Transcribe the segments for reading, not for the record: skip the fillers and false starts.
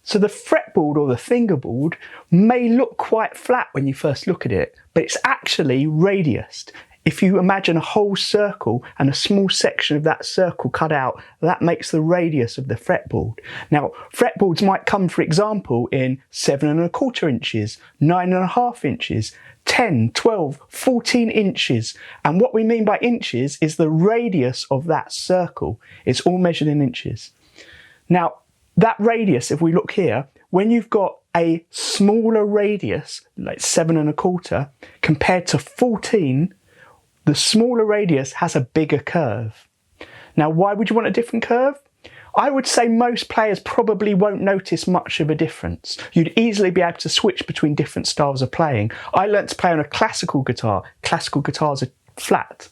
So the fretboard or the fingerboard may look quite flat when you first look at it, but it's actually radiused. If you imagine a whole circle and a small section of that circle cut out, that makes the radius of the fretboard. Now, fretboards might come, for example, in 7¼ inches, 9½ inches, 10, 12, 14 inches. And what we mean by inches is the radius of that circle. It's all measured in inches. Now, that radius, if we look here, when you've got a smaller radius, like 7¼ compared to 14, the smaller radius has a bigger curve. Now, why would you want a different curve? I would say most players probably won't notice much of a difference. You'd easily be able to switch between different styles of playing. I learnt to play on a classical guitar. Classical guitars are flat.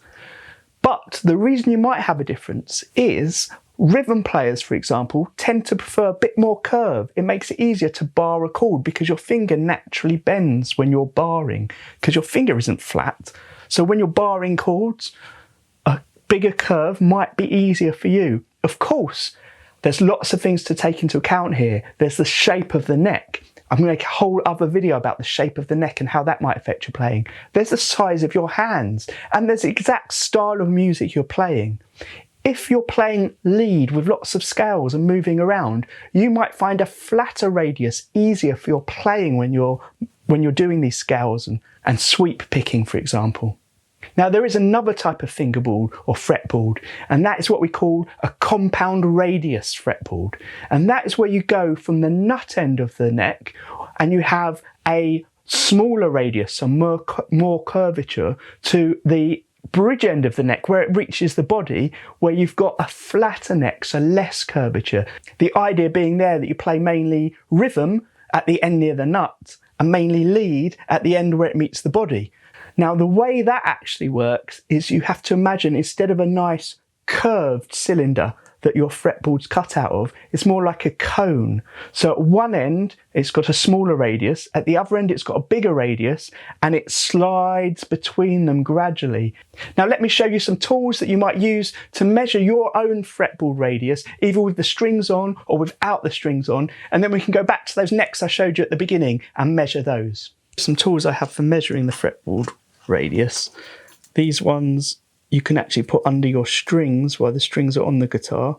But the reason you might have a difference is rhythm players, for example, tend to prefer a bit more curve. It makes it easier to bar a chord because your finger naturally bends when you're barring, because your finger isn't flat. So when you're barring chords, a bigger curve might be easier for you. Of course, there's lots of things to take into account here. There's the shape of the neck. I'm going to make a whole other video about the shape of the neck and how that might affect your playing. There's the size of your hands, and there's the exact style of music you're playing. If you're playing lead with lots of scales and moving around, you might find a flatter radius easier for your playing when you're doing these scales and sweep picking, for example. Now, there is another type of fingerboard or fretboard, and that is what we call a compound radius fretboard. And that is where you go from the nut end of the neck and you have a smaller radius, so more curvature, to the bridge end of the neck where it reaches the body, where you've got a flatter neck, so less curvature. The idea being there that you play mainly rhythm at the end near the nut and mainly lead at the end where it meets the body. Now, the way that actually works is you have to imagine, instead of a nice curved cylinder that your fretboard's cut out of, it's more like a cone. So at one end, it's got a smaller radius. At the other end, it's got a bigger radius, and it slides between them gradually. Now, let me show you some tools that you might use to measure your own fretboard radius, either with the strings on or without the strings on. And then we can go back to those necks I showed you at the beginning and measure those. Some tools I have for measuring the fretboard radius. These ones you can actually put under your strings while the strings are on the guitar,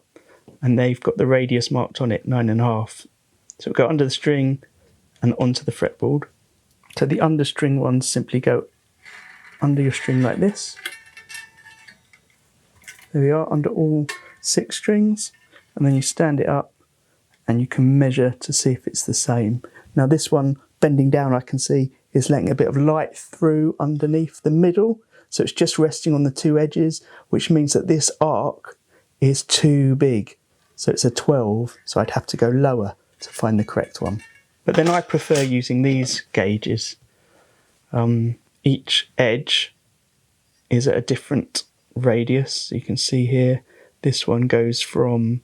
and they've got the radius marked on it, 9½. So go under the string and onto the fretboard. So the understring ones simply go under your string like this. There we are, under all 6 strings, and then you stand it up and you can measure to see if it's the same. Now this one, bending down, I can see is letting a bit of light through underneath the middle. So it's just resting on the 2 edges, which means that this arc is too big. So it's a 12, so I'd have to go lower to find the correct one. But then I prefer using these gauges. Each edge is at a different radius. So you can see here, this one goes from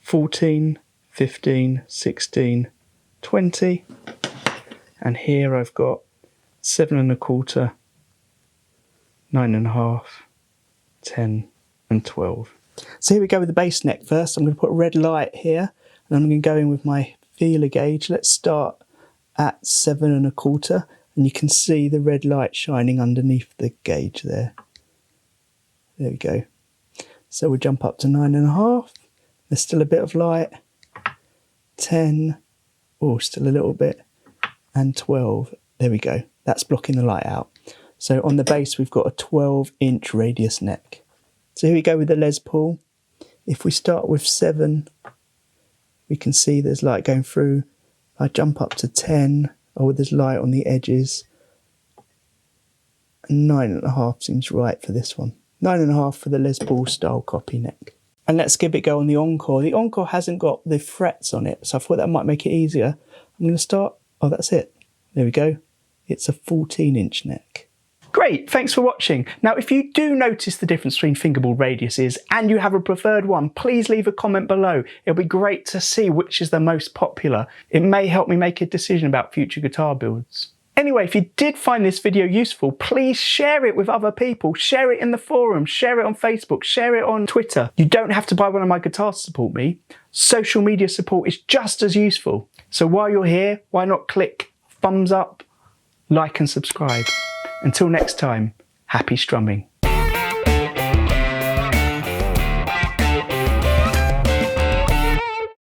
14, 15, 16, 20. And here I've got 7¼ 9½, 10 and 12. So here we go with the bass neck first. I'm going to put a red light here and I'm going to go in with my feeler gauge. Let's start at 7¼ and you can see the red light shining underneath the gauge there. There we go. So we'll jump up to 9½. There's still a bit of light. 10, oh, still a little bit. And 12. There we go. That's blocking the light out. So on the bass, we've got a 12-inch radius neck. So here we go with the Les Paul. If we start with 7, we can see there's light going through. I jump up to 10. Oh, there's light on the edges. And 9½ seems right for this one. 9½ for the Les Paul style copy neck. And let's give it a go on the Encore. The Encore hasn't got the frets on it, so I thought that might make it easier. I'm going to start. Oh, that's it. There we go. It's a 14-inch neck. Great, thanks for watching. Now, if you do notice the difference between fingerboard radiuses and you have a preferred one, please leave a comment below. It'll be great to see which is the most popular. It may help me make a decision about future guitar builds. Anyway, if you did find this video useful, please share it with other people. Share it in the forum, share it on Facebook, share it on Twitter. You don't have to buy one of my guitars to support me. social media support is just as useful. So while you're here, why not click thumbs up, like and subscribe. Until next time, happy strumming.